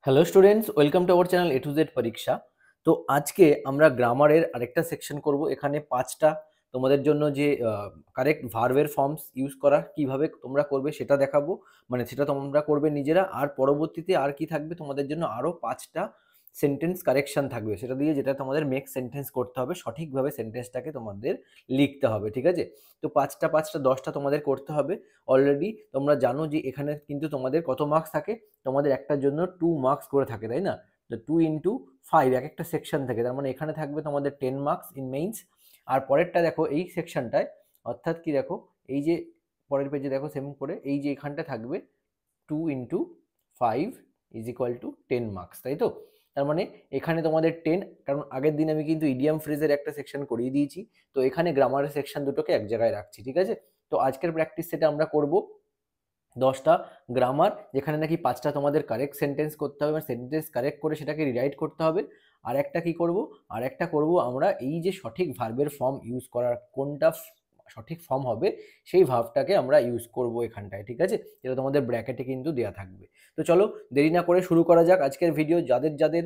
Hello students, welcome to our channel A to Z পরীক্ষা। তো আজকে আমরা গ্রামারের আরেকটা সেকশন করব। এখানে পাঁচটা তোমাদের জন্য যে কারেক্ট ভার্বের ফর্মস ইউজ করা কিভাবে তোমরা করবে সেটা দেখাবো। মানে সেটা তোমরা করবে নিজেরা, আর পরবর্তীতে আর কি থাকবে তোমাদের জন্য আরও পাঁচটা সেন্টেন্স কারেকশন থাকবে, সেটা দিয়ে যেটা তোমাদের মেক সেন্টেন্স করতে হবে, সঠিকভাবে সেন্টেন্সটাকে তোমাদের লিখতে হবে। ঠিক আছে? তো পাঁচটা পাঁচটা 10টা তোমাদের করতে হবে। অলরেডি তোমরা জানো যে এখানে কিন্তু তোমাদের কত মার্কস থাকে, তোমাদের একটার জন্য 2 মার্কস করে থাকে, তাই না? তো 2 ইন্টু 5 এক একটা সেকশন থেকে, তার মানে এখানে থাকবে তোমাদের 10 মার্কস ইন মেইনস। আর পরেরটা দেখো এই সেকশনটায়, অর্থাৎ কি দেখো, এই যে পরের পেজে দেখো সেম করে এই যে এখানটা থাকবে 2 into 5 is equal to 10 marks, তাই তো? তার মানে এখানে তোমাদের 10, কারণ আগের দিন আমি কিন্তু ইডিয়াম ফ্রেজের একটা সেকশন করিয়ে দিয়েছি, তো এখানে গ্রামারের সেকশন দুটোকে এক জায়গায় রাখছি। ঠিক আছে? তো আজকের প্র্যাকটিস সেটা আমরা করব 10টা গ্রামার, যেখানে নাকি 5টা তোমাদের কারেক্ট সেন্টেন্স করতে হবে, সেন্টেন্স কারেক্ট করে সেটাকে রিরাইট করতে হবে। আর একটা কি করব, আর একটা করব আমরা এই যে সঠিক ভার্বের ফর্ম ইউজ করার কোনটা সঠিক ফর্ম হবে সেই ভার্বটাকে আমরা ইউজ করব এখানটায়। ঠিক আছে? যেটা তোমাদের ব্র্যাকেটে কিন্তু দেওয়া থাকবে। তো চলো দেরি না করে শুরু করা যাক আজকের ভিডিও। যাদের যাদের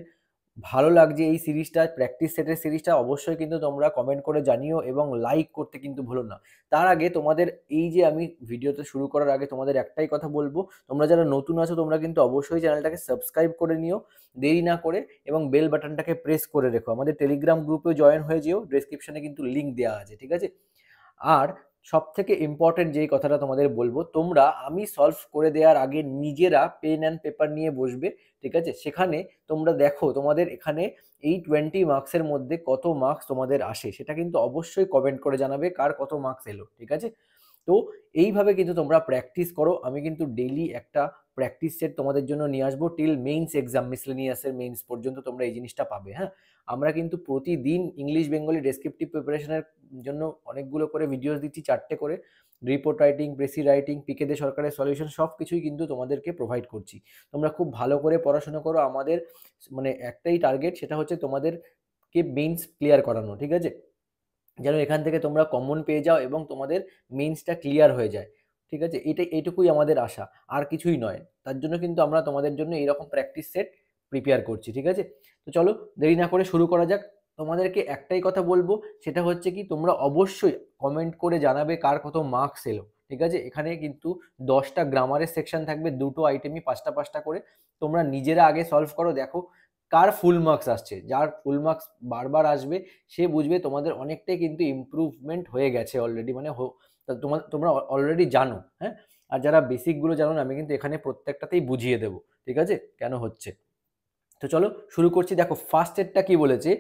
ভালো লাগছে এই সিরিজটা, প্র্যাকটিস সেটের সিরিজটা, অবশ্যই কিন্তু তোমরা কমেন্ট করে জানিও এবং লাইক করতে কিন্তু ভুলো না। তার আগে তোমাদের এই যে আমি ভিডিওতে শুরু করার আগে তোমাদের একটাই কথা বলবো, তোমরা যারা নতুন আছো তোমরা কিন্তু অবশ্যই চ্যানেলটাকে সাবস্ক্রাইব করে নিও দেরি না করে, এবং বেল বাটনটাকে প্রেস করে রেখো। আমাদের টেলিগ্রাম গ্রুপেও জয়েন হয়ে যেও, ডেসক্রিপশনে কিন্তু লিঙ্ক দেওয়া আছে। ঠিক আছে? আর সব থেকে ইম্পর্টেন্ট যেই কথাটা তোমাদের বলবো, তোমরা আমি সলভ করে দেওয়ার আগে নিজেরা পেন অ্যান্ড পেপার নিয়ে বসবে। ঠিক আছে? সেখানে তোমরা দেখো তোমাদের এখানে এই 20 মার্কসের মধ্যে কত মার্কস তোমাদের আসে, সেটা কিন্তু অবশ্যই কমেন্ট করে জানাবে কার কত মার্কস এলো। ঠিক আছে? তো এইভাবে কিন্তু তোমরা প্র্যাকটিস করো। আমি কিন্তু ডেইলি একটা প্র্যাকটিস সেট তোমাদের জন্য নিয়ে আসবো টিল মেইনস এক্সাম, মিসলেনিয়াসের মেইনস পর্যন্ত তোমরা এই জিনিসটা পাবে। হ্যাঁ, আমরা কিন্তু প্রতিদিন ইংলিশ বেঙ্গলি ডেসক্রিপটিভ প্রিপারেশনের জন্য অনেকগুলো করে ভিডিওস দিচ্ছি, 4টে করে। রিপোর্ট রাইটিং, প্রেসি রাইটিং, পিকে দে সরকারের সলিউশন, সব কিছুই কিন্তু তোমাদেরকে প্রোভাইড করছি। তোমরা খুব ভালো করে পড়াশোনা করো। আমাদের মানে একটাই টার্গেট, সেটা হচ্ছে তোমাদেরকে মেইনস ক্লিয়ার করানো। ঠিক আছে? যেন এখান থেকে তোমরা কমন পেয়ে যাও এবং তোমাদের মেইনসটা ক্লিয়ার হয়ে যায়। ঠিক আছে? এইটুকুই আমাদের আশা, আর কিছুই নয়। তার জন্য কিন্তু আমরা তোমাদের জন্য এইরকম প্র্যাকটিস সেট প্রিপেয়ার করছি। ঠিক আছে? তো চলো দেরি না করে শুরু করা যাক। তোমাদেরকে একটাই কথা বলবো, সেটা হচ্ছে কি, তোমরা অবশ্যই কমেন্ট করে জানাবে কার কত মার্কস এলো। ঠিক আছে? এখানে কিন্তু 10টা গ্রামারের সেকশন থাকবে, দুটো আইটেমই 5টা 5টা করে। তোমরা নিজেরা আগে সলভ করো, দেখো কার ফুল মার্কস আসছে। যার ফুল মার্কস বারবার আসবে সে বুঝবে তোমাদের অনেকটাই কিন্তু ইমপ্রুভমেন্ট হয়ে গেছে অলরেডি, মানে তোমরা অলরেডি জানো। হ্যাঁ, আর যারা বেসিকগুলো জানো না, আমি কিন্তু এখানে প্রত্যেকটাতেই বুঝিয়ে দেবো। ঠিক আছে? কেন হচ্ছে। তো চলো শুরু করছি। দেখো ফার্স্ট এডটা কি বলেছে,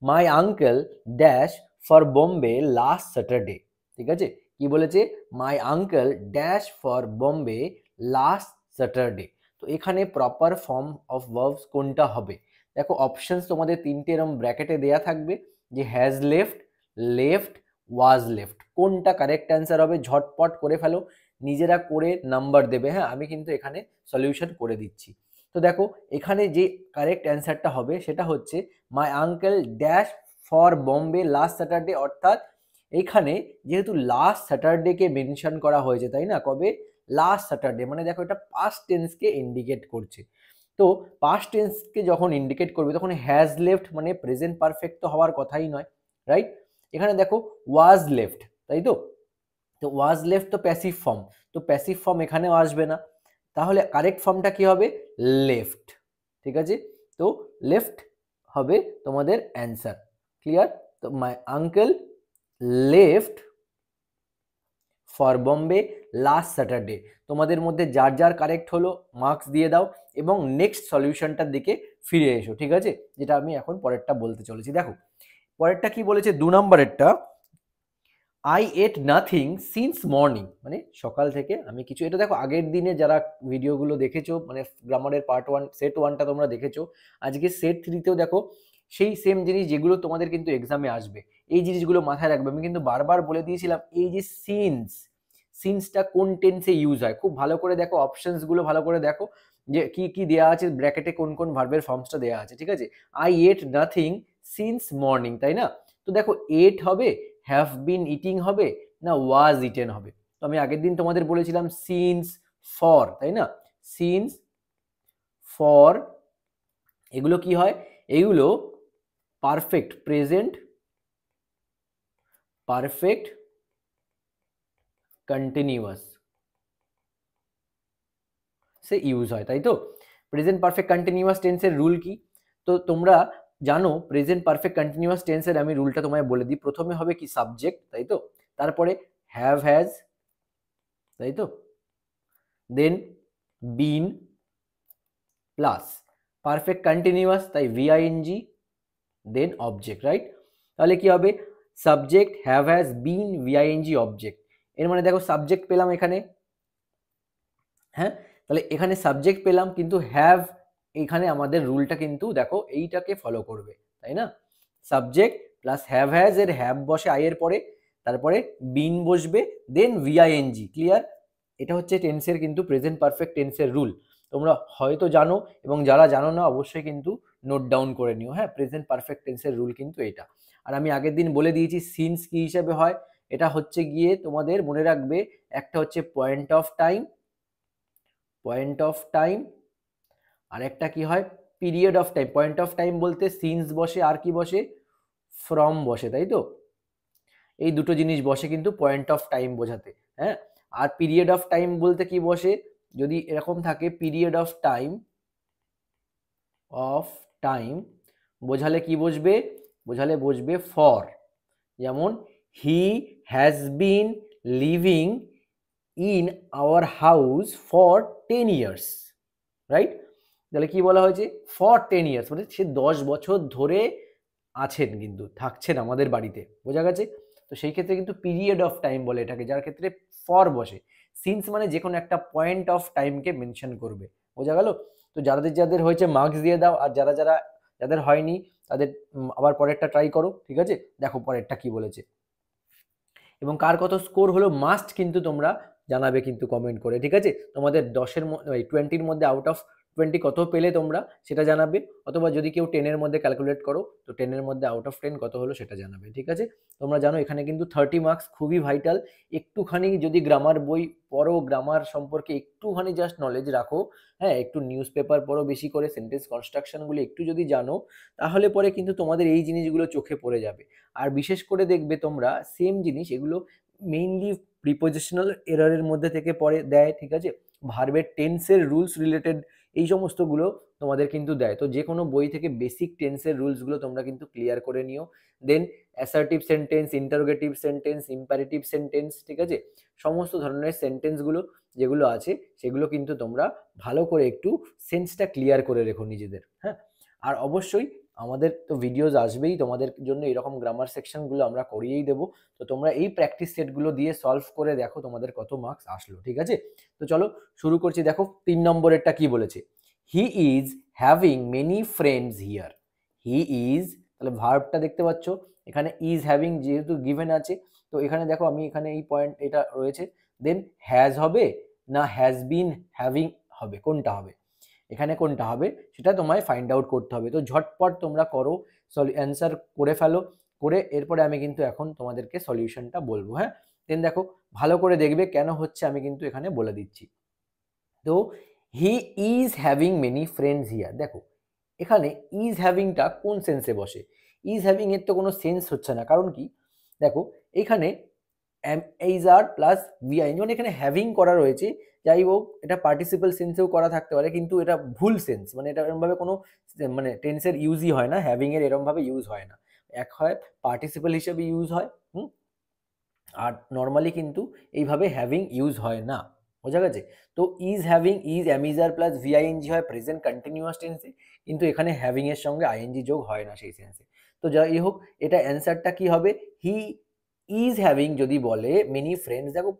my uncle dash for Bombay last Saturday. ঠিক আছে? কি বলেছে, my uncle dash for Bombay last Saturday. তো এখানে প্রপার ফর্ম অফ ভার্বস কোনটা হবে? দেখো অপশনস তোমাদের তিনটে এরকম ব্র্যাকেটে দেয়া থাকবে, যে has left, left, was left. কোনটা কারেক্ট অ্যান্সার হবে ঝটপট করে ফেলো, নিজেরা করে নাম্বার দেবে। হ্যাঁ, আমি কিন্তু এখানে সলিউশন করে দিচ্ছি। তো দেখো এখানে যে কারেক্ট অ্যান্সারটা হবে সেটা হচ্ছে my uncle dash for Bombay last Saturday. অর্থাৎ এখানে যেহেতু লাস্ট স্যাটারডেকে মেনশন করা হয়েছে, তাই না? কবে? লাস্ট স্যাটারডে, মানে দেখো এটা পাস্ট টেন্সকে ইন্ডিকেট করছে। তো পাস্ট টেন্সকে যখন ইন্ডিকেট করবে তখন হ্যাজ লেফট মানে প্রেজেন্ট পারফেক্ট তো হওয়ার কথাই নয়, রাইট? এখানে দেখো ওয়াজ লেফট, তাই তো? তো ওয়াজ লেফট তো প্যাসিভ ফর্ম, তো প্যাসিভ ফর্ম এখানেও আসবে না। তাহলে কারেক্ট ফর্মটা কি হবে? লেফট। ঠিক আছে? তো লেফট হবে তোমাদের অ্যান্সার। ক্লিয়ার? তো my uncle left for Bombay last Saturday. তোমাদের মধ্যে যার যার কারেক্ট হলো মার্কস দিয়ে দাও এবং নেক্সট সলিউশনটার দিকে ফিরে এসো। ঠিক আছে? যেটা আমি এখন পরেরটা বলতে চলেছি। দেখো পরেরটা কি বলেছে, 2 নম্বরেরটা, I ate nothing since morning, মানে সকাল থেকে আমি কিছু, এটা দেখো আগের দিনে যারা ভিডিওগুলো দেখেছো, মানে গ্রামারের পার্ট 1 সেট 1টা তোমরা দেখেছো, আজকে সেট 3তেও দেখো সেই সেম জিনিস যেগুলো তোমাদের কিন্তু এক্সামে আসবে। এই জিনিসগুলো মাথায় রাখবে। আমি কিন্তু বারবার বলে দিয়েছিলাম এই যে সিন্স, সিন্সটা কোন টেন্সে ইউজ হয় খুব ভালো করে দেখো, অপশনস গুলো ভালো করে দেখো যে কি কি দেওয়া আছে ব্র্যাকেটে, কোন কোন ভার্বের ফর্মসটা দেওয়া আছে। ঠিক আছে? I ate nothing since morning, তাই না? তো দেখো এট হবে, হ্যাভ বিন ইটিং হবে, না ওয়াজ ইটেন হবে। তো আমি আগের দিন তোমাদের বলেছিলাম সিন্স ফর, তাই না? সিন্স ফর এগুলো কি হয়, এগুলো পারফেক্ট প্রেজেন্ট পারফেক্ট কন্টিনিউয়াস সে ইউজ হয়, তাই তো। প্রেজেন্ট পারফেক্ট কন্টিনিউয়াস টেন্সের রুল কি? তো তোমরা জানো প্রেজেন্ট পারফেক্ট কন্টিনিউয়াস টেন্সের আমি রুলটা তোমায় বলে দিই। প্রথমে হবে কি সাবজেক্ট, তাই তো, তারপরে হ্যাভ হ্যাজ, তাই তো, then been plus perfect continuous, তাই ভিআইএনজি, দেন অবজেক্ট, রাইট। তাহলে কি হবে, subject have has been V I N G object. এর মানে দেখো সাবজেক্ট পেলাম এখানে, হ্যাঁ, তাহলে এখানে সাবজেক্ট পেলাম, কিন্তু হ্যাভ এখানে আমাদের রুলটা কিন্তু দেখো এইটাকে ফলো করবে, তাই না। সাবজেক্ট প্লাস হ্যাভ হ্যাজ এর হ্যাভ বসে আই এর পরে, তারপরে বিন বসবে, দেন ভিআইএনজি। ক্লিয়ার? এটা হচ্ছে টেন্সের কিন্তু প্রেজেন্ট পারফেক্ট টেন্সের রুল। তোমরা হয়তো জানো, এবং যারা জানো না অবশ্যই কিন্তু নোট ডাউন করে নিও। হ্যাঁ, প্রেজেন্ট পারফেক্ট টেন্সের রুল কিন্তু এটা। আর আমি আগের দিন বলে দিয়েছি সিন্স কি হিসাবে হয়। এটা হচ্ছে গিয়ে তোমাদের মনে রাখবে, একটা হচ্ছে point of time, point of time, আর একটা কি হয় period of time. Point of time বলতে সিন্স বসে আর কি বসে, ফ্রম বসে, তাই তো। এই দুটো জিনিস বসে কিন্তু পয়েন্ট অফ টাইম বোঝাতে। হ্যাঁ, আর পিরিয়ড অফ টাইম বলতে কি বসে, যদি এরকম থাকে period of time, of time বোঝালে কি বসবে, বোঝালে বসবে ফর। যেমন he has been living in our house for 10 years, right. তাহলে কি বলা হয়েছে, ফর 10 ইয়ার্স, মানে সে 10 বছর ধরে আছেন, কিন্তু থাকছেন আমাদের বাড়িতে, বোঝা গেছে। তো সেই ক্ষেত্রে কিন্তু পিরিয়ড অফ টাইম বলে এটাকে, যার ক্ষেত্রে ফর বসে। সিন্স মানে যে কোনো একটা পয়েন্ট অফ টাইমকে মেনশন করবে, বোঝা গেল। তো যাদের যাদের হয়েছে মার্কস দিয়ে দাও, আর যাদের হয়নি তাদের আবার পরেরটা ট্রাই করো, ঠিক আছে। দেখো পরেরটা কি বলেছে, এবং কার কত স্কোর হলো মাস্ট কিন্তু তোমরা জানাবে কিন্তু কমেন্ট করে, ঠিক আছে। তোমাদের 10-এর 20-র মধ্যে আউট অফ 20 কত পেলে তোমরা সেটা জানাবে, অথবা যদি কেউ 10-এর মধ্যে ক্যালকুলেট করো তো 10-এর মধ্যে আউট অফ 10 কত হলো সেটা জানাবে, ঠিক আছে। তোমরা জানো এখানে কিন্তু 30 মার্কস খুবই ভাইটাল। একটুখানি যদি গ্রামার বই পড়ো, গ্রামার সম্পর্কে একটুখানি জাস্ট নলেজ রাখো, হ্যাঁ, একটু নিউজ পেপার পড়ো বেশি করে, সেন্টেন্স কনস্ট্রাকশনগুলো একটু যদি জানো, তাহলে পরে কিন্তু তোমাদের এই জিনিসগুলো চোখে পড়ে যাবে। আর বিশেষ করে দেখবে তোমরা সেম জিনিস এগুলো মেইনলি প্রিপোজিশনাল এররের মধ্যে থেকে পড়ে দেয়, ঠিক আছে। ভার্বের টেন্সের রুলস রিলেটেড এই সমস্তগুলো তোমাদের কিন্তু দেয়। তো যে কোনো বই থেকে বেসিক টেন্সের রুলসগুলো তোমরা কিন্তু ক্লিয়ার করে নিও। Then assertive sentence, interrogative sentence, imperative sentence, ঠিক আছে, সমস্ত ধরনের সেন্টেন্সগুলো যেগুলো আছে সেগুলো কিন্তু তোমরা ভালো করে একটু সেন্সটা ক্লিয়ার করে রেখো নিজেদের। হ্যাঁ, আর অবশ্যই আমাদের তো ভিডিওস আসবেই তোমাদের জন্য, এরকম গ্রামার সেকশনগুলো আমরা করিয়েই দেবো। তো তোমরা এই প্র্যাকটিস সেটগুলো দিয়ে সলভ করে দেখো তোমাদের কত মার্কস আসলো, ঠিক আছে। তো চলো শুরু করছি। দেখো 3 নম্বরেরটা কি বলেছে, he is having many friends here. He is, তাহলে ভার্বটা দেখতে পাচ্ছ এখানে, ইজ হ্যাভিং যেহেতু গিভেন আছে, তো এখানে দেখো আমি এখানে এই পয়েন্ট এটা রয়েছে, দেন হ্যাজ হবে না হ্যাজ বিন হ্যাভিং হবে, কোনটা হবে, এখানে কোনটা হবে সেটা তোমায় ফাইন্ড আউট করতে হবে। তো ঝটপট তোমরা করো, অ্যান্সার করে ফেলো, করে এরপরে আমি কিন্তু এখন তোমাদেরকে সলিউশনটা বলবো। হ্যাঁ, দেন দেখো ভালো করে দেখবে কেন হচ্ছে, আমি কিন্তু এখানে বলে দিচ্ছি। তো he is having many friends here, দেখো এখানে ইজ হ্যাভিংটা কোন সেন্সে বসে, ইজ হ্যাভিং এর তো কোনো সেন্স হচ্ছে না, কারণ কি দেখো এখানে এইজ আর প্লাস ভিআই, মানে এখানে হ্যাভিং করা রয়েছে, যাই হোক এটা পার্টিসিপাল সেন্সেও করা থাকতে পারে, কিন্তু এটা ভুল সেন্স, মানে এটা এরকমভাবে কোনো মানে টেন্সের ইউজই হয় না, হ্যাভিং এর এরকমভাবে ইউজ হয় না। এক হয় পার্টিসিপাল হিসেবে ইউজ হয়, আর নর্মালি কিন্তু এইভাবে হ্যাভিং ইউজ হয় না, বোঝা গেছে। তো is having, is am is are plus V I N G হয় প্রেজেন্ট কন্টিনিউয়াস টেন্সে, কিন্তু এখানে হ্যাভিং এর সঙ্গে আইএনজি যোগ হয় না সেই সেন্সে। তো যাই হোক এটা অ্যান্সারটা কি হবে, হি ইজ হ্যাভিং যদি বলে মেনি ফ্রেন্ডস, দেখো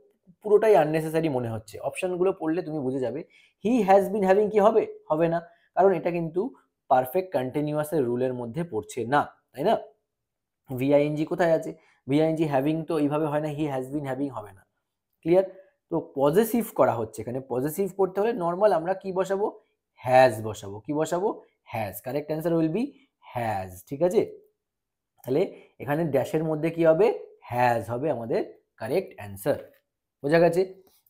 পুরোটাই আননেসেসারি মনে হচ্ছে, অপশনগুলো পড়লে তুমি বুঝে যাবে। হি হ্যাজ বিন হ্যাভিং কি হবে, হবে না, কারণ এটা কিন্তু পারফেক্ট কন্টিনিউয়াসের রুলের মধ্যে পড়ছে না, তাই না। ভিআইএনজি কোথায় আছে, ভিআইএনজি হ্যাভিং তো এইভাবে হয় না, হি হ্যাজ বিন হ্যাভিং হবে না, ক্লিয়ার। তো পজেসিভ করা হচ্ছে এখানে, পজেসিভ করতে হলে নর্মাল আমরা কি বসাবো, হ্যাজ বসাবো, কি বসাবো, has, correct answer will be has, ঠিক আছে। তাহলে এখানে ড্যাশের মধ্যে কি হবে, হ্যাজ হবে আমাদের কারেক্ট অ্যান্সার, বোঝা গেছে।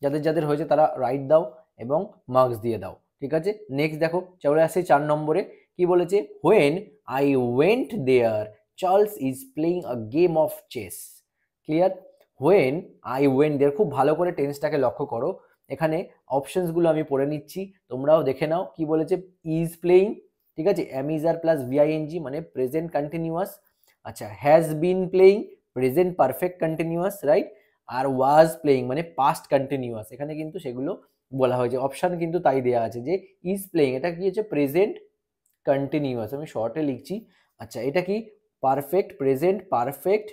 যাদের যাদের হয়েছে তারা রাইট দাও এবং মার্কস দিয়ে দাও, ঠিক আছে। নেক্সট দেখো চলে আসছে 4 নম্বরে, কি বলেছে, when I went there Charles is playing a game of chess. Clear? When I went there, খুব ভালো করে টেন্সটাকে লক্ষ্য করো, এখানে অপশনসগুলো আমি পড়ে নিচ্ছি, তোমরাও দেখে নাও। কি বলেছে, ইজ প্লেইং, ঠিক আছে, am is are plus V I N G মানে প্রেজেন্ট কন্টিনিউয়াস। আচ্ছা, has been playing present perfect continuous, right? আর ওয়াজ প্লেইং মানে পাস্ট কন্টিনিউয়াস, এখানে কিন্তু সেগুলো বলা হয়েছে, অপশন কিন্তু তাই দেওয়া আছে যে ইজ প্লেইং এটা কি হচ্ছে, প্রেজেন্ট কন্টিনিউয়াস, আমি শর্টে লিখছি। আচ্ছা, এটা কি পারফেক্ট প্রেজেন্ট পারফেক্ট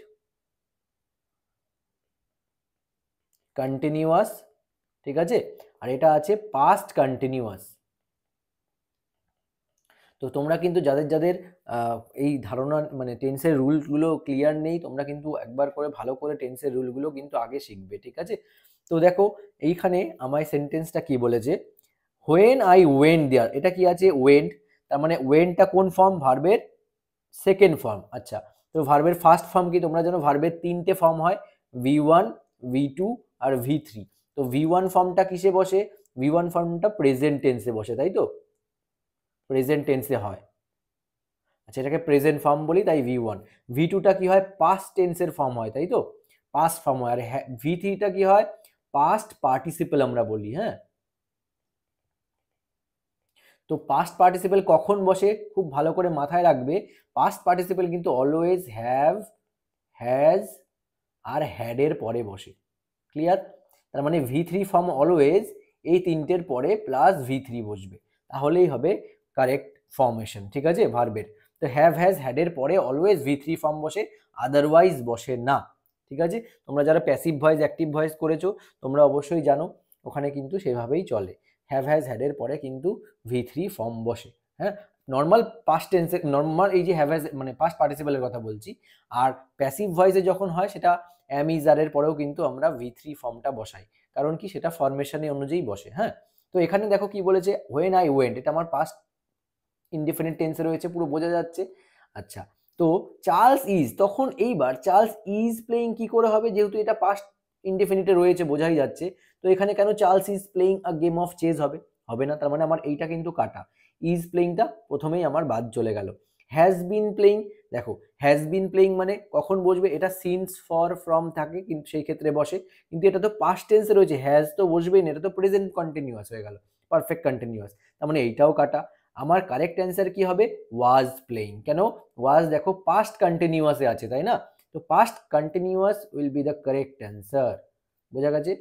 কন্টিনিউয়াস, ঠিক আছে, আর এটা আছে পাস্ট কন্টিনিউয়াস। তো তোমরা কিন্তু যাদের যাদের এই ধারণা মানে টেন্সের রুলগুলো ক্লিয়ার নেই, তোমরা কিন্তু একবার করে ভালো করে টেন্সের রুলগুলো কিন্তু আগে শিখবে, ঠিক আছে? তো দেখো এইখানে আমায় সেন্টেন্সটা কি বলেছে, হোয়েন আই ওয়েন্ট দেয়ার, এটা কি আছে, ওয়েন্ট, তার মানে ওয়েন্টটা কোন ফর্ম, ভার্বের সেকেন্ড ফর্ম। আচ্ছা, তো ভার্বের ফার্স্ট ফর্ম কি, তোমরা জানো ভার্বের তিনটে ফর্ম হয়, V1 V2 আর V3। তো V1 ফর্মটা কিসে বসে, V1 ফর্মটা প্রেজেন্ট টেন্সে বসে, তাই তো, প্রেজেন্ট টেন্সে হয়। আচ্ছা, এটাকে প্রেজেন্ট ফর্ম বলি, তাই V1। V2টা কি হয়, পাস্ট টেন্সের ফর্ম হয়, তাই তো, পাস্ট ফর্ম হয়। আর V3টা কি হয়, পাস্ট পার্টিসিপল আমরা বলি, হ্যাঁ। তো পাস্ট পার্টিসিপল কখন বসে, খুব ভালো করে মাথায় রাখবে, পাস্ট পার্টিসিপল কিন্তু অলওয়েজ হ্যাভ, হ্যাজ আর হ্যাড এর পরে বসে। ক্লিয়ার? তার মানে V3 ফর্ম অলওয়েজ এই তিনটের পরে প্লাস V3 বসবে, তাহলেই হবে কারেক্ট ফর্মেশন, ঠিক আছে, ভার্বের। তো হ্যাভ হ্যাজ হ্যাড এর পরে অলওয়েজ V3 ফর্ম বসে, আদারওয়াইজ বসে না, ঠিক আছে? তোমরা যারা প্যাসিভ ভয়েস অ্যাক্টিভ ভয়েস করেছো তোমরা অবশ্যই জানো, ওখানে কিন্তু সেভাবেই চলে, হ্যাভ হ্যাজ হ্যাড এর পরে কিন্তু V3 ফর্ম বসে, হ্যাঁ। নর্মাল পাস্ট টেন্সে, নর্মাল এই যে হ্যাভ হ্যাজ মানে পাস্ট পার্টিসিপলের কথা বলছি, আর প্যাসিভ ভয়েসে যখন হয় সেটা অ্যাম ইজ আর এর পরেও কিন্তু আমরা V3 ফর্মটা বসাই, কারণ কি সেটা ফরমেশনে অনুযায়ী বসে, হ্যাঁ। তো এখানে দেখো কি বলেছে, হোয়েন আই ওয়েন্ট, এটা আমার পাস্ট ইনডিফিনিট টেন্সে রয়েছে, পুরো বোঝা যাচ্ছে। আচ্ছা, তো চার্লস ইজ, তখন এইবার চার্লস ইজ প্লেইং কি করে হবে, যেহেতু এটা পাস্ট ইনডিফিনিটে রয়েছে বোঝাই যাচ্ছে, তো এখানে কেন Charles is playing a game of chess হবে, হবে না, তার মানে আমার এইটা কিন্তু কাটা, ইজ প্লেইংটা প্রথমেই আমার বাদ চলে গেল। হ্যাজ বিন প্লেইং, দেখো হ্যাজ বিন প্লেইং মানে কখন বসবে, এটা সিন্স ফর ফ্রম থাকে কিন্তু সেই ক্ষেত্রে বসে, কিন্তু এটা তো পাস্ট টেন্সে রয়েছে, হ্যাজ তো বসবেই না, এটা তো প্রেজেন্ট কন্টিনিউয়াস হয়ে গেল, পারফেক্ট কন্টিনিউয়াস, তার মানে এইটাও কাটা। আমার কারেক্ট অ্যান্সার কি হবে, ওয়াজ প্লেইং। কেন, ওয়াজ দেখো পাস্ট কন্টিনিউয়াসে আছে, তাই না, তো past continuous will be the correct answer. বোঝা গেছে?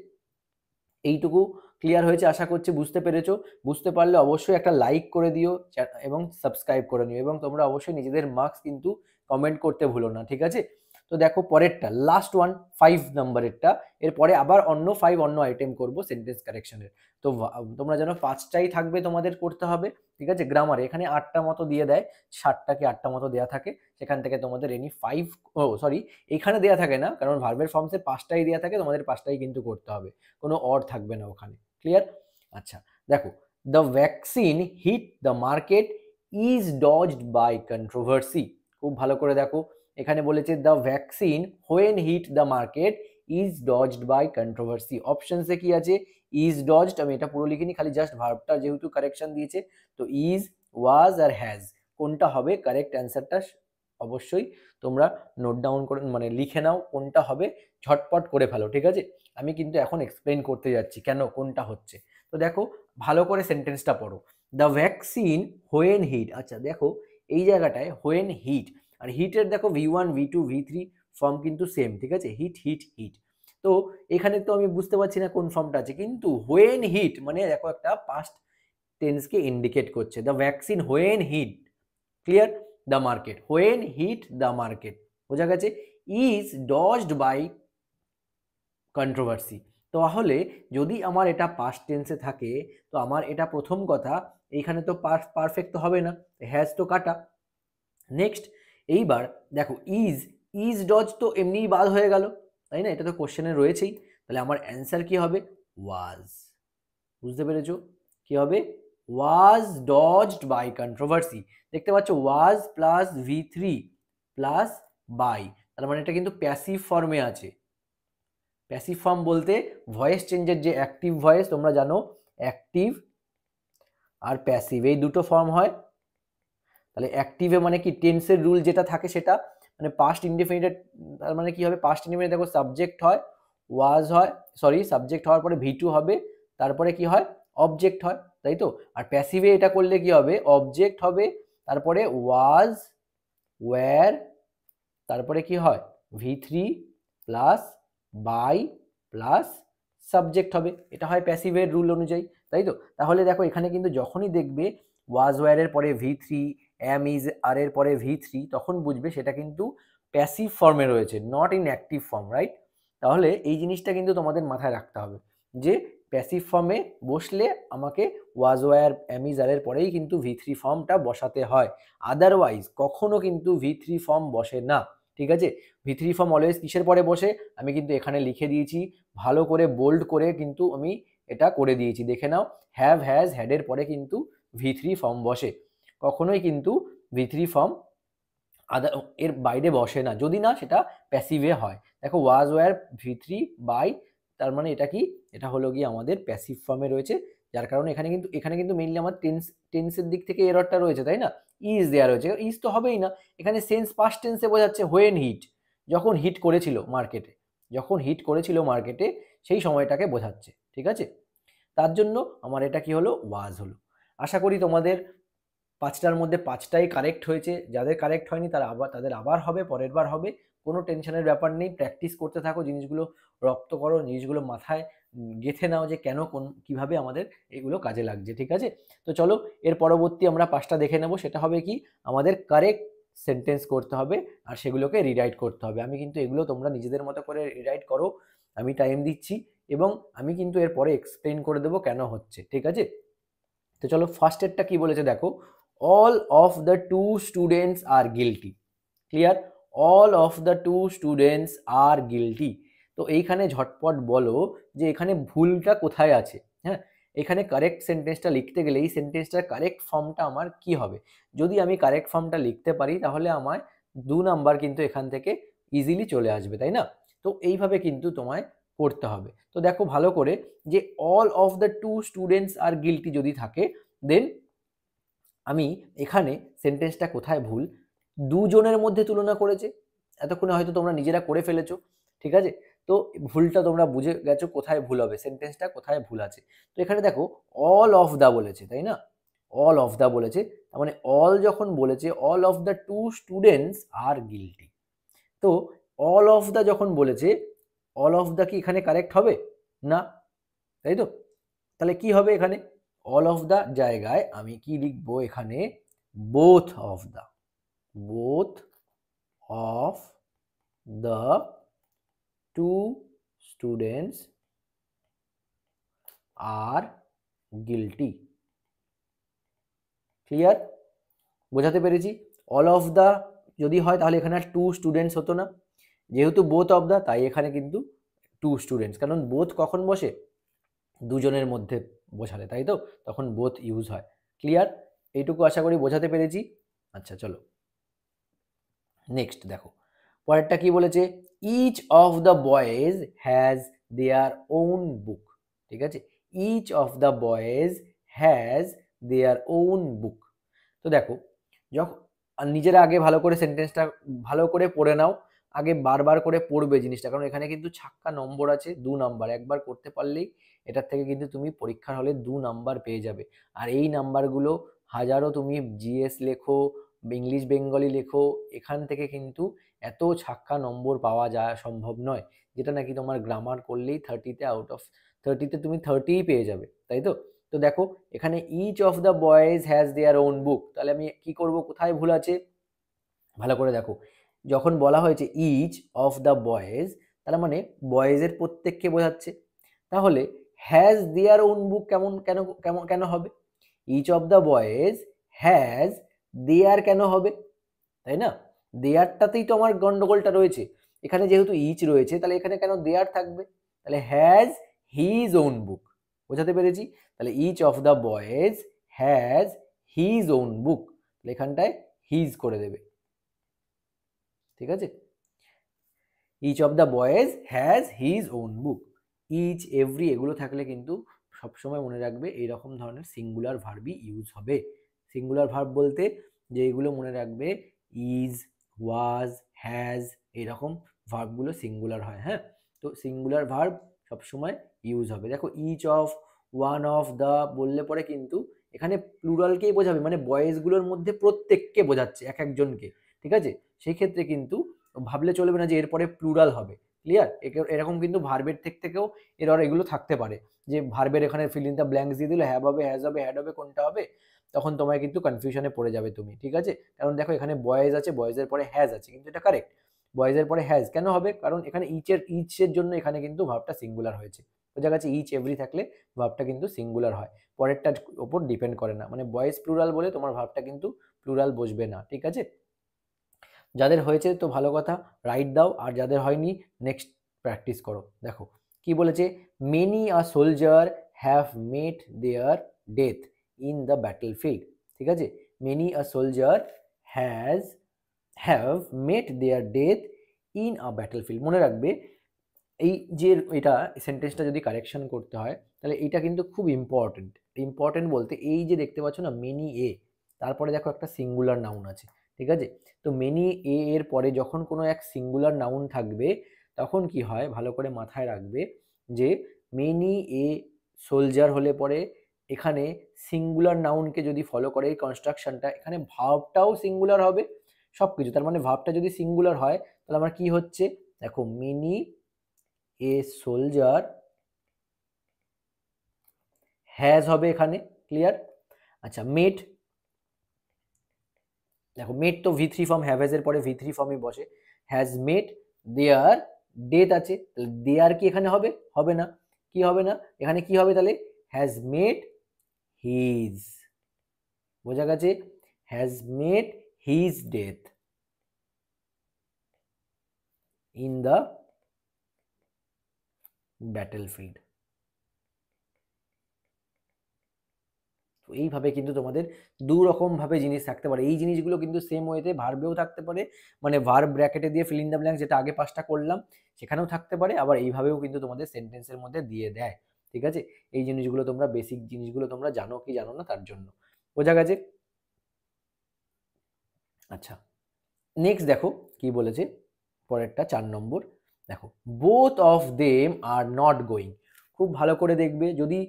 এইটুকু ক্লিয়ার হয়েছে আশা করছি, বুঝতে পেরেছো? বুঝতে পারলে অবশ্যই একটা লাইক করে দিও এবং সাবস্ক্রাইব করে নিও, এবং তোমরা অবশ্যই নিজেদের মার্কস কিন্তু কমেন্ট করতে ভুলো না, ঠিক আছে? তো দেখো পরেরটা, লাস্ট ওয়ান, 5 নাম্বারেরটা, এরপরে আবার অন্য 5 অন্য আইটেম করব সেন্টেন্স কারেকশনের। তো তোমরা যেন 5টাই থাকবে তোমাদের করতে হবে, ঠিক আছে? গ্রামারে এখানে 8টা মতো দিয়ে দেয়, 7টা কি 8টা মতো দেওয়া থাকে, সেখান থেকে তোমাদের এনি 5, ও সরি, এখানে দেওয়া থাকে না, কারণ ভার্বের ফর্মসে 5টাই দেওয়া থাকে, তোমাদের 5টাই কিন্তু করতে হবে, কোনো অর থাকবে না ওখানে। ক্লিয়ার? আচ্ছা, দেখো, the vaccine hit the market is dodged by controversy. খুব ভালো করে দেখো, এখানে বলেছে the vaccine when hit the market is dodged by controversy. অপশনসে কি আছে, ইজ ডজড, আমি এটা পুরো লিখিনি, খালি জাস্ট ভার্বটা যেহেতু কারেকশন দিয়েছে, তো ইজ, ওয়াজ আর হ্যাজ, কোনটা হবে কারেক্ট অ্যান্সারটা অবশ্যই তোমরা নোট ডাউন করে মানে লিখে নাও, কোনটা হবে ঝটপট করে ফেলো, ঠিক আছে? আমি কিন্তু এখন এক্সপ্লেন করতে যাচ্ছি কেন কোনটা হচ্ছে। তো দেখো ভালো করে সেন্টেন্সটা পড়ো, দ্য ভ্যাকসিন হোয়েন হিট। আচ্ছা দেখো এই জায়গাটায় হোয়েন হিট, আর হিটের দেখো V1 V2 V3 ফর্ম কিন্তু সেম, ঠিক আছে, হিট হিট হিট। তো এখানে তো আমি বুঝতে পারছি না কোন ফর্মটা আছে, কিন্তু হোয়েন হিট মানে দেখো একটা পাস্ট টেন্সকে ইন্ডিকেট করছে, the vaccine when hit, clear, the market, when hit the market, বোঝা গেছে, ইজ ডজড বাই কন্ট্রোভার্সি। তাহলে যদি আমার এটা পাস্ট টেন্সে থাকে, তো আমার এটা প্রথম কথা, এইখানে তো পারফেক্ট তো হবে না, হ্যাজ তো কাটা। নেক্সট, এইবার দেখো ইজ, ইজ ডজ তো এমনিই বাদ হয়ে গেল, তাই না, এটা তো কোশ্চেনে রয়েছেই, তাহলে আমার অ্যান্সার কি হবে, ওয়াজ। বুঝতে পেরেছো? কি হবে, ওয়াজ ডজড বাই কন্ট্রোভার্সি। দেখতে পাচ্ছ ওয়াজ প্লাস V3 প্লাস বাই, তার মানে এটা কিন্তু প্যাসিভ ফর্মে আছে। প্যাসিভ ফর্ম বলতে ভয়েস চেঞ্জের যে অ্যাক্টিভ ভয়েস, তোমরা জানো অ্যাক্টিভ আর প্যাসিভ এই দুটো ফর্ম হয়, তাহলে অ্যাক্টিভে মানে কি, টেন্সের রুল যেটা থাকে সেটা, মানে পাস্ট ইনডেফিনিটেড, তার মানে কি হবে, পাস্ট ইনডেফিনিট দেখো সাবজেক্ট হয়, ওয়াজ হয়, সরি সাবজেক্ট হওয়ার পরে ভি টু হবে, তারপরে কি হয়, অবজেক্ট হয়, তাই তো। আর প্যাসিভে এটা করলে কি হবে, অবজেক্ট হবে, তারপরে ওয়াজ, ওয়্যার, তারপরে কি হয়, V three plus by plus subject হবে, এটা হয় প্যাসিভের রুল অনুযায়ী, তাই তো। তাহলে দেখো এখানে কিন্তু যখনই দেখবে ওয়াজ ওয়্যারের পরে ভি থ্রি, এম ইজ আর এর পরে ভি থ্রি, তখন বুঝবে সেটা কিন্তু প্যাসিভ ফর্মে রয়েছে, not in active form, right. তাহলে এই জিনিসটা কিন্তু তোমাদের মাথায় রাখতে হবে যে প্যাসিভ ফর্মে বসলে আমাকে ওয়াজ ওয়্যার এম ইজ আর এর পরেই কিন্তু ভি থ্রি ফর্মটা বসাতে হয়, আদারওয়াইজ কখনো কিন্তু ভি থ্রি ফর্ম বসে না, ঠিক আছে। ভি থ্রি ফর্ম অলওয়েজ কিসের পরে বসে, আমি কিন্তু এখানে লিখে দিয়েছি ভালো করে বোল্ড করে, কিন্তু আমি এটা করে দিয়েছি, দেখে নাও, হ্যাভ হ্যাজ হ্যাডের পরে কিন্তু ভি থ্রি ফর্ম বসে, কখনোই কিন্তু ভি থ্রি ফর্ম আদার এর বাইরে বসে না, যদি না সেটা প্যাসিভে হয়। দেখো was were V three by, তার মানে এটা কি, এটা হলো গিয়ে আমাদের প্যাসিভ ফর্মে রয়েছে, যার কারণে এখানে কিন্তু মেইনলি আমার টেন্সের দিক থেকে এররটা রয়েছে, তাই না। ইজ দেয়া রয়েছে, ইজ তো হবেই না, এখানে সেন্স পাস্ট টেন্সে বোঝাচ্ছে হোয়েন হিট, যখন হিট করেছিল মার্কেটে, যখন হিট করেছিল মার্কেটে সেই সময়টাকে বোঝাচ্ছে, ঠিক আছে। তার জন্য আমার এটা কি হলো, ওয়াজ হলো। আশা করি তোমাদের পাঁচটার মধ্যে পাঁচটাই কারেক্ট হয়েছে, যাদের কারেক্ট হয়নি তাদের আবার হবে, পরের বার হবে, কোনো টেনশনের ব্যাপার নেই, প্র্যাকটিস করতে থাকো, জিনিসগুলো রপ্ত করো, জিনিসগুলো মাথায় গেঁথে নাও যে কেন কোন কিভাবে আমাদের এগুলো কাজে লাগছে, ঠিক আছে। তো চলো এর পরবর্তী আমরা পাঁচটা দেখে নেব, সেটা হবে কি, আমাদের কারেক্ট সেন্টেন্স করতে হবে আর সেগুলোকে রিরাইট করতে হবে। আমি কিন্তু এগুলো তোমরা নিজেদের মতো করে রিরাইট করো, আমি টাইম দিচ্ছি, এবং আমি কিন্তু এরপরে এক্সপ্লেন করে দেবো কেন হচ্ছে, ঠিক আছে। তো চলো ফার্স্টেরটা কি বলেছে দেখো, all of the two students are guilty, clear, all of the two students are guilty। তো এইখানে ঝটপট বলো যে এখানে ভুলটা কোথায় আছে, হ্যাঁ, এখানে কারেক্ট সেন্টেন্সটা লিখতে গেলে এই সেন্টেন্সটার কারেক্ট ফর্মটা আমার কি হবে, যদি আমি কারেক্ট ফর্মটা লিখতে পারি তাহলে আমার 2 নাম্বার কিন্তু এখান থেকে ইজিলি চলে আসবে, তাই না। তো এইভাবে কিন্তু তোমায় করতে হবে। তো দেখো ভালো করে যে all of the two students are guilty যদি থাকে, দেন আমি এখানে সেন্টেন্সটা কোথায় ভুল, দুজনের মধ্যে তুলনা করেছে, এতক্ষণে হয়তো তোমরা নিজেরা করে ফেলেছো, ঠিক আছে। তো ভুলটা তোমরা বুঝে গেছো কোথায় ভুল হবে, সেন্টেন্সটা কোথায় ভুল আছে। তো এখানে দেখো অল অফ দা বলেছে, তাই না, অল অফ দা বলেছে, তার মানে অল যখন বলেছে, all of the two students are guilty. তো অল অফ দা যখন বলেছে, অল অফ দা কি এখানে কারেক্ট হবে না, তাই তো। তাহলে কি হবে এখানে, অল অফ দা জায়গায় আমি কি লিখবো এখানে, both of the, both of the two students are guilty, clear, বোঝাতে পেরেছি। অল অফ দা যদি হয় তাহলে এখানে আর টু স্টুডেন্টস হতো না, যেহেতু বোথ অফ দা তাই এখানে কিন্তু টু স্টুডেন্টস, কারণ বোথ কখন বসে, দুজনের মধ্যে বোঝালে, তাই তো, তখন বোথ ইউজ হয়, ক্লিয়ার, এইটুকু আশা করি বোঝাতে পেরেছি। আচ্ছা চলো নেক্সট দেখো, পরেরটা কি বলেছে, each of the boys has their own book, ঠিক আছে, each of the boys has their own book. তো দেখো যখন নিজেরা আগে ভালো করে সেন্টেন্সটা ভালো করে পড়ে নাও, আগে বারবার করে পড়বে জিনিসটা, কারণ এখানে কিন্তু ছাক্কা নম্বর আছে 2 নাম্বার, একবার করতে পারলেই এটার থেকে কিন্তু তুমি পরীক্ষার হলে 2 নাম্বার পেয়ে যাবে। আর এই নাম্বারগুলো হাজারো তুমি জিএস লেখো, ইংলিশ বেঙ্গলি লেখো, এখান থেকে কিন্তু এত ছাক্কা নম্বর পাওয়া যায় সম্ভব নয়, যেটা নাকি তোমার গ্রামার করলেই 30তে আউট অফ 30তে তুমি 30ই পেয়ে যাবে, তাই তো। তো দেখো এখানে each of the boys has their own book, তাহলে আমি কি করব, কোথায় ভুল আছে, ভালো করে দেখো, যখন বলা হয়েছে ইচ অফ দ্য বয়েজ, তার মানে বয়েজের প্রত্যেককে বোঝাচ্ছে, তাহলে হ্যাজ দেয়ার ওন বুক কেন হবে, each of the boys has their কেন হবে, তাই না, দেয়ারটাতেই তো আমার গন্ডগোলটা রয়েছে, এখানে যেহেতু ইচ রয়েছে তাহলে এখানে কেন দেয়ার থাকবে, তাহলে হ্যাজ হিজ ওন বুক, বোঝাতে পেরেছি। তাহলে each of the boys has his own book, তাহলে এখানটায় হিজ করে দেবে, ঠিক আছে, each of the boys has his own book, each every এগুলো থাকলে কিন্তু সবসময় মনে রাখবে এইরকম ধরনের সিঙ্গুলার ভার্বই ইউজ হবে। সিঙ্গুলার ভার্ব বলতে যে এইগুলো মনে রাখবে, ইজ, ওয়াজ, হ্যাজ, এরকম ভার্বগুলো সিঙ্গুলার হয়। হ্যাঁ, তো সিঙ্গুলার ভার্ব সবসময় ইউজ হবে। দেখো each of, one of, the বললে পরে কিন্তু এখানে প্লুরালকেই বোঝাবে, মানে বয়েজগুলোর মধ্যে প্রত্যেককে বোঝাচ্ছে, এক একজনকে। ঠিক আছে, সেই ক্ষেত্রে কিন্তু ভাবলে চলবে না যে এরপরে প্লুরাল হবে। ক্লিয়ার? এরকম কিন্তু ভার্বের থেকেও এগুলো থাকতে পারে, যে ভার্বের এখানে ফিল ইন দ্য ব্ল্যাঙ্কস দিয়ে দিল, হ্যাভ হবে, হ্যাজ হবে, হ্যাড হবে, কোনটা হবে, তখন তোমায় কিন্তু কনফিউশনে পড়ে যাবে তুমি। ঠিক আছে, কারণ দেখো এখানে বয়েজ আছে, বয়েজের পরে হ্যাজ আছে, কিন্তু এটা কারেক্ট। বয়েজের পরে হ্যাজ কেন হবে? কারণ এখানে ইচের জন্য এখানে কিন্তু ভার্বটা সিঙ্গুলার হয়েছে। বোঝা গেছে? ইচ এভরি থাকলে ভার্বটা কিন্তু সিঙ্গুলার হয়, পরেরটার ওপর ডিপেন্ড করে না। মানে বয়েজ প্লুরাল বলে তোমার ভার্বটা কিন্তু প্লুরাল বসবে না। ঠিক আছে, যাদের হয়েছে তো ভালো কথা, রাইট দাও, আর যাদের হয়নি নেক্সট প্র্যাকটিস করো। দেখো কি বলেছে, many a soldier have mate their death in the battle field. ঠিক আছে, many a soldier have mate their death in a battle field. মনে রাখবে এই যে এটা সেন্টেন্সটা যদি কারেকশন করতে হয়, তাহলে এটা কিন্তু খুব ইম্পর্টেন্ট। ইম্পর্টেন্ট বলতে এই যে দেখতে পাচ্ছ না মেনি এ, তারপরে দেখো একটা সিঙ্গুলার নাউন আছে। ঠিক আছে, তো মেনি এ এর পরে যখন কোনো এক সিঙ্গুলার নাউন থাকবে, তখন কি হয় ভালো করে মাথায় রাখবে, যে মেনি এ সোলজার হলে পরে এখানে সিঙ্গুলার নাউনকে যদি ফলো করে এই কনস্ট্রাকশনটা, এখানে ভার্বটাও সিঙ্গুলার হবে সব কিছু। তার মানে ভার্বটা যদি সিঙ্গুলার হয়, তাহলে আমার কি হচ্ছে, দেখো মেনি এ সোলজার হ্যাজ হবে এখানে। ক্লিয়ার? আচ্ছা, মেট, দেখো মেট তো ভি থ্রি ফর্ম, হ্যাভ এর পরে ভি থ্রি ফর্মই বসে। হ্যাজ মেট দেয়ার ডেথ আছে, তাহলে দেয়ার কি এখানে হবে? হবে না। কি হবে না এখানে? কি হবে তাহলে? Has met his. বোঝা গেছে? Has met his death in the battlefield. তো এইভাবে কিন্তু তোমাদের দু রকম ভাবে জিনিস থাকতে পারে। এই জিনিসগুলো কিন্তু সেম ওয়েতে ভার্বেও থাকতে পারে, মানে ভার্ব ব্র্যাকেটে দিয়ে ফিল ইন দ্য ব্ল্যাঙ্ক, যেটা আগে পাঁচটা করলাম সেখানেও থাকতে পারে, আবার এইভাবেও কিন্তু তোমাদের সেন্টেন্সের মধ্যে দিয়ে দেয়। ঠিক আছে, এই জিনিসগুলো তোমরা বেসিক জিনিসগুলো তোমরা জানো কি জানো না তার জন্য। বোঝা গেছে? আচ্ছা, নেক্সট দেখো কি বলেছে পরেরটা, 4 নম্বর। দেখো both of them are not going. খুব ভালো করে দেখবে, যদি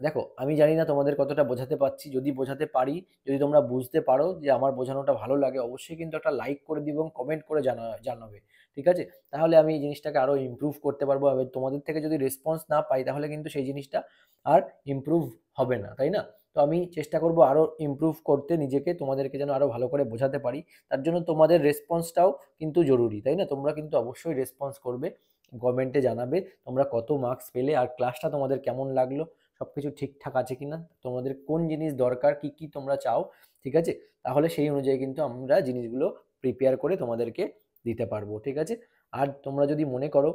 দেখো আমি জানি না তোমাদের কতটা বোঝাতে পারছি, যদি বোঝাতে পারি, যদি তোমরা বুঝতে পারো যে আমার বোঝানোটা ভালো লাগে, অবশ্যই কিন্তু একটা লাইক করে দিবে এবং কমেন্ট করে জানাবে। ঠিক আছে, তাহলে আমি এই জিনিসটাকে আরো ইমপ্রুভ করতে পারবো। আর তোমাদের থেকে যদি রেসপন্স না পাই, তাহলে কিন্তু সেই জিনিসটা আর ইমপ্রুভ হবে না, তাই না? তো আমি চেষ্টা করব আরো ইমপ্রুভ করতে নিজেকে, তোমাদেরকে যেন আরো ভালো করে বোঝাতে পারি। তার জন্য তোমাদের রেসপন্সটাও কিন্তু জরুরি, তাই না? তোমরা কিন্তু অবশ্যই রেসপন্স করবে, কমেন্টে জানাবে তোমরা কত মার্কস পেলে, আর ক্লাসটা তোমাদের কেমন লাগলো, সব কিছু ঠিকঠাক আছে কিনা, তোমাদের কোন জিনিস দরকার, কি কি তোমরা চাও। ঠিক আছে, তাহলে সেই অনুযায়ী কিন্তু আমরা জিনিসগুলো প্রিপেয়ার করে তোমাদেরকে দিতে পারবো। ঠিক আছে, আর তোমরা যদি মনে করো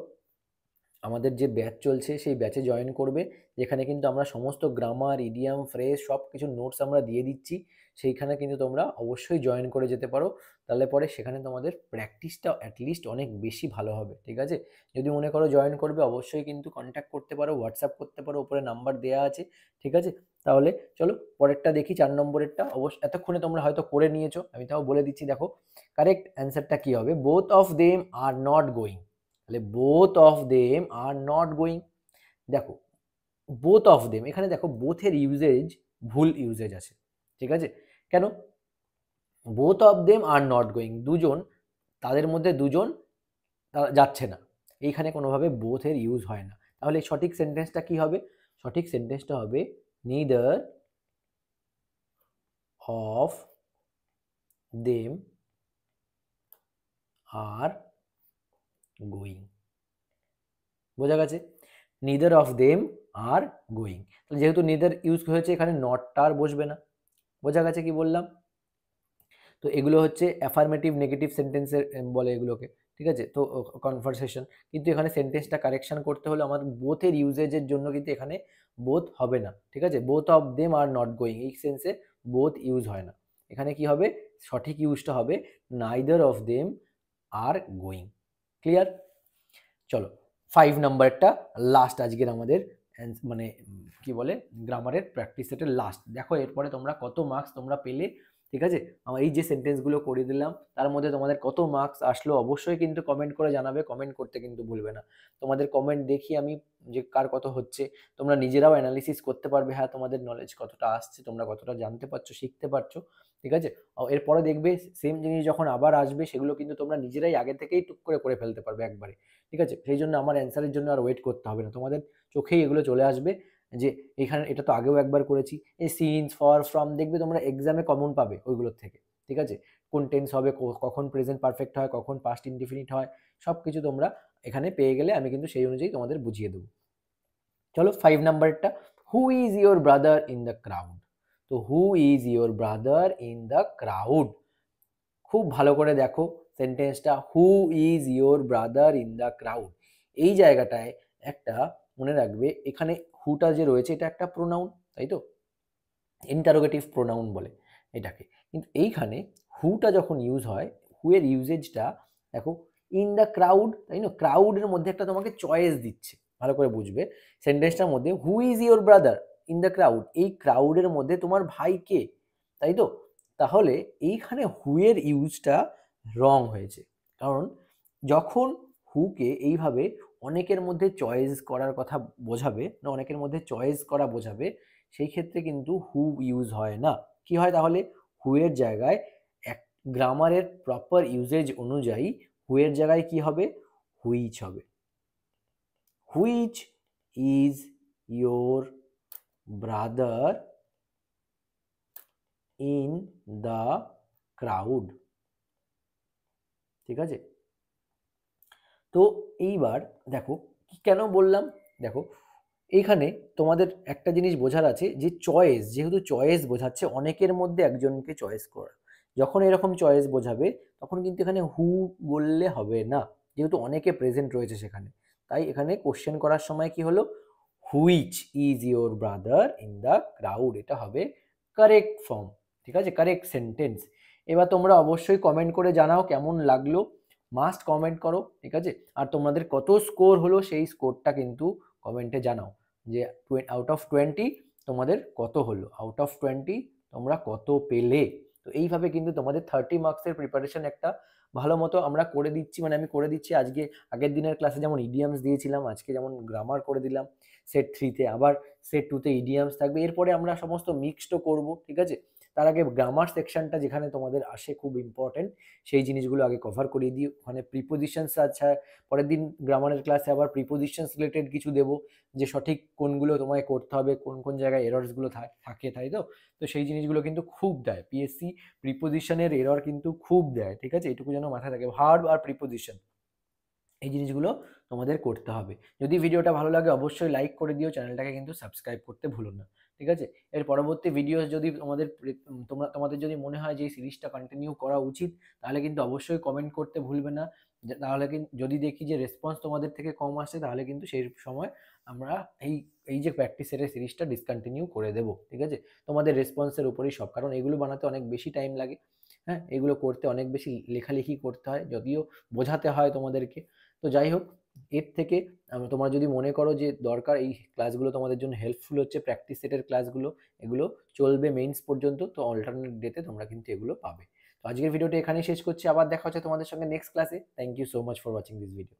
আমাদের যে ব্যাচ চলছে সেই ব্যাচে জয়েন করবে, যেখানে কিন্তু আমরা সমস্ত গ্রামার, ইডিয়াম, ফ্রেজ সব কিছু নোটস আমরা দিয়ে দিচ্ছি, সেইখানে কিন্তু তোমরা অবশ্যই জয়েন করে যেতে পারো। তাহলে পরে সেখানে তোমাদের প্র্যাকটিসটা অ্যাটলিস্ট অনেক বেশি ভালো হবে। ঠিক আছে, যদি মনে করো জয়েন করবে, অবশ্যই কিন্তু কন্ট্যাক্ট করতে পারো, হোয়াটসঅ্যাপ করতে পারো, উপরে নাম্বার দেওয়া আছে। ঠিক আছে, তাহলে চলো পরেরটা দেখি, 4 নম্বরেরটা। এতক্ষণে তোমরা হয়তো করে নিয়েছো, আমি তাও বলে দিচ্ছি। দেখো কারেক্ট অ্যান্সারটা কি হবে, both of them are not going. তাহলে both of them are not going. দেখো বোথ অফ দেম, এখানে দেখো বোথের ইউজেজ ভুল ইউজেজ আছে। ঠিক আছে, কেন? Both of them are not going, দুজন, তাদের মধ্যে দুজন তারা যাচ্ছে না, এইখানে কোনোভাবে বোথের ইউজ হয় না। তাহলে সঠিক সেন্টেন্সটা কি হবে? সঠিক সেন্টেন্সটা হবে neither of them are going. বোঝা গেছে? Neither of them are going. তাহলে যেহেতু নিদার ইউজ হয়েছে, এখানে নটটা আর বসবে না। বোঝা গেছে কি বললাম? তো এগুলো হচ্ছে অ্যাফার্মেটিভ নেগেটিভ সেন্টেন্সের বলে এগুলোকে। ঠিক আছে, তো কনভারসেশন, কিন্তু এখানে সেন্টেন্সটা কারেকশন করতে হলে আমার বোথের ইউজেজের জন্য কিন্তু এখানে বোথ হবে না। ঠিক আছে, both of them are not going, এই সেন্সে বোথ ইউজ হয় না। এখানে কি হবে? সঠিক ইউজটা হবে neither of them are going. Clear? চলো 5 নম্বরটা লাস্ট আজকের আমাদের মানে কি বলে গ্রামারের প্র্যাকটিস সেটের লাস্ট। দেখো এরপরে তোমরা কত মার্কস তোমরা পেলে ঠিক আছে? আমার এই যে সেন্টেন্সগুলো করে দিলাম তার মধ্যে তোমাদের কত মার্কস আসলো অবশ্যই কিন্তু কমেন্ট করে জানাবে। কমেন্ট করতে কিন্তু ভুলবে না। তোমাদের কমেন্ট দেখি আমি যে কার কত হচ্ছে। তোমরা নিজেরাও অ্যানালিসিস করতে পারবে, হ্যাঁ তোমাদের নলেজ কতটা আসছে, তোমরা কতটা জানতে পারছো, শিখতে পারছো। ঠিক আছে? এরপরে দেখবে সেম জিনিস যখন আবার আসবে সেগুলো কিন্তু তোমরা নিজেরাই আগে থেকেই টুক করে ফেলতে পারবে একবারে। ঠিক আছে? সেই জন্য আমার অ্যান্সারের জন্য আর ওয়েট করতে হবে না। তোমাদের চোখেই এগুলো চলে আসবে যে এখানে এটা তো আগেও একবার করেছি। এই সিন্স, ফর, ফ্রম দেখবে তোমরা এক্সামে কমন পাবে ওইগুলোর থেকে। ঠিক আছে? কোন টেন্স হবে, কখন প্রেজেন্ট পারফেক্ট হয়, কখন পাস্ট ইনডিফিনিট হয়, সবকিছু তোমরা এখানে পেয়ে গেলে আমি কিন্তু সেই অনুযায়ী তোমাদের বুঝিয়ে দেবো। চলো 5 নাম্বারটা, who is your brother in the crowd. তো who is your brother in the crowd, খুব ভালো করে দেখো সেন্টেন্সটা, who is your brother in the crowd. এই জায়গাটায় একটা মনে রাখবে, এখানে হুটা যে রয়েছে এটা একটা প্রোনাউন, তাই তো? ইন্টারোগেটিভ প্রোনাউন বলে এটাকে। কিন্তু এইখানে হুটা যখন ইউজ হয়, হু এর ইউজেজটা দেখো, ইন দ্য ক্রাউড, তাই না? ক্রাউডের মধ্যে একটা তোমাকে চয়েস দিচ্ছে, ভালো করে বুঝবে সেন্টেন্সটার মধ্যে, হু is your brother in the crowd, এই ক্রাউডের মধ্যে তোমার ভাই কে, তাই তো? তাহলে এইখানে হু এর ইউজটা রং হয়েছে, কারণ যখন হুকে এইভাবে অনেকের মধ্যে চয়েস করার কথা বোঝাবে, না অনেকের মধ্যে চয়েস করা বোঝাবে, সেই ক্ষেত্রে কিন্তু হু ইউজ হয় না। কি হয় তাহলে? হু এর জায়গায় এক গ্রামারের প্রপার ইউজেজ অনুযায়ী হু এর জায়গায় কি হবে? হুইচ হবে। Which is your brother in the crowd. ঠিক আছে? তো এইবার দেখো কেন বললাম, দেখো এইখানে তোমাদের একটা জিনিস বোঝার আছে যে চয়েস, যেহেতু চয়েস বোঝাচ্ছে অনেকের মধ্যে একজনকে চয়েস করা, যখন এরকম চয়েস বোঝাবে তখন কিন্তু এখানে হু বললে হবে না, যেহেতু অনেকে প্রেজেন্ট রয়েছে সেখানে। তাই এখানে কোশ্চেন করার সময় কি হলো, which is your brother in the crowd, এটা হবে কারেক্ট ফর্ম। ঠিক আছে? Correct sentence. এবার তোমরা অবশ্যই কমেন্ট করে জানাও কেমন লাগলো, মাস্ট কমেন্ট করো। ঠিক আছে? আর তোমাদের কত স্কোর হলো সেই স্কোরটা কিন্তু কমেন্টে জানাও, যে আউট অফ 20 তোমাদের কত হলো, আউট অফ 20 তোমরা কত পেলে। তো এইভাবে কিন্তু তোমাদের 30 মার্কসের প্রিপারেশন একটা ভালো মতো আমরা করে দিচ্ছি, মানে আমি করে দিচ্ছি আজকে। আগের দিনের ক্লাসে যেমন ইডিয়ামস দিয়েছিলাম, আজকে যেমন গ্রামার করে দিলাম সেট 3-তে, আবার সেট 2-তে ইডিয়ামস থাকবে, এরপরে আমরা সমস্ত মিক্সডও করব। ঠিক আছে? তার আগে গ্রামার সেকশনটা যেখানে তোমাদের আসে খুব ইম্পর্টেন্ট, সেই জিনিসগুলো আগে কভার করিয়ে দিই। ওখানে প্রিপোজিশনস আছে, পরের দিন গ্রামারের ক্লাসে আবার প্রিপোজিশনস রিলেটেড কিছু দেবো, যে সঠিক কোনগুলো তোমায় করতে হবে, কোন কোন জায়গায় এরর্সগুলো থাকে, তাই তো? তো সেই জিনিসগুলো কিন্তু খুব দেয় পিএসসি, প্রিপোজিশনের এরর কিন্তু খুব দেয়। ঠিক আছে? এটুকু যেন মাথায় থাকে, ভার্ব আর প্রিপোজিশন এই জিনিসগুলো তোমাদের করতে হবে। যদি ভিডিওটা ভালো লাগে অবশ্যই লাইক করে দিও, চ্যানেলটাকে কিন্তু সাবস্ক্রাইব করতে ভুলো না। ঠিক আছে? এর পরবর্তী ভিডিও যদি তোমাদের যদি মনে হয় যে এই সিরিজটা কন্টিনিউ করা উচিত, তাহলে কিন্তু অবশ্যই কমেন্ট করতে ভুলবে না। তাহলে কিন্তু যদি দেখি যে রেসপন্স তোমাদের থেকে কম আসে, তাহলে কিন্তু সেই সময় আমরা এই এই যে প্র্যাকটিস সেটের সিরিজটা ডিসকন্টিনিউ করে দেবো। ঠিক আছে? তোমাদের রেসপন্সের উপরেই সব, কারণ এগুলো বানাতে অনেক বেশি টাইম লাগে। হ্যাঁ, এগুলো করতে অনেক বেশি লেখালেখি করতে হয়, যদিও বোঝাতে হয় তোমাদেরকে। তো যাই হোক, এর থেকে তোমরা যদি মনে করো যে দরকার এই ক্লাসগুলো তোমাদের জন্য হেল্পফুল হচ্ছে, প্র্যাকটিস সেটের ক্লাসগুলো, এগুলো চলবে মেইনস পর্যন্ত, তো অল্টারনেট ডেতে তোমরা কিন্তু এগুলো পাবে। তো আজকের ভিডিওটা এখানেই শেষ করছি, আবার দেখা হচ্ছে তোমাদের সঙ্গে নেক্সট ক্লাসে। Thank you so much for watching this video.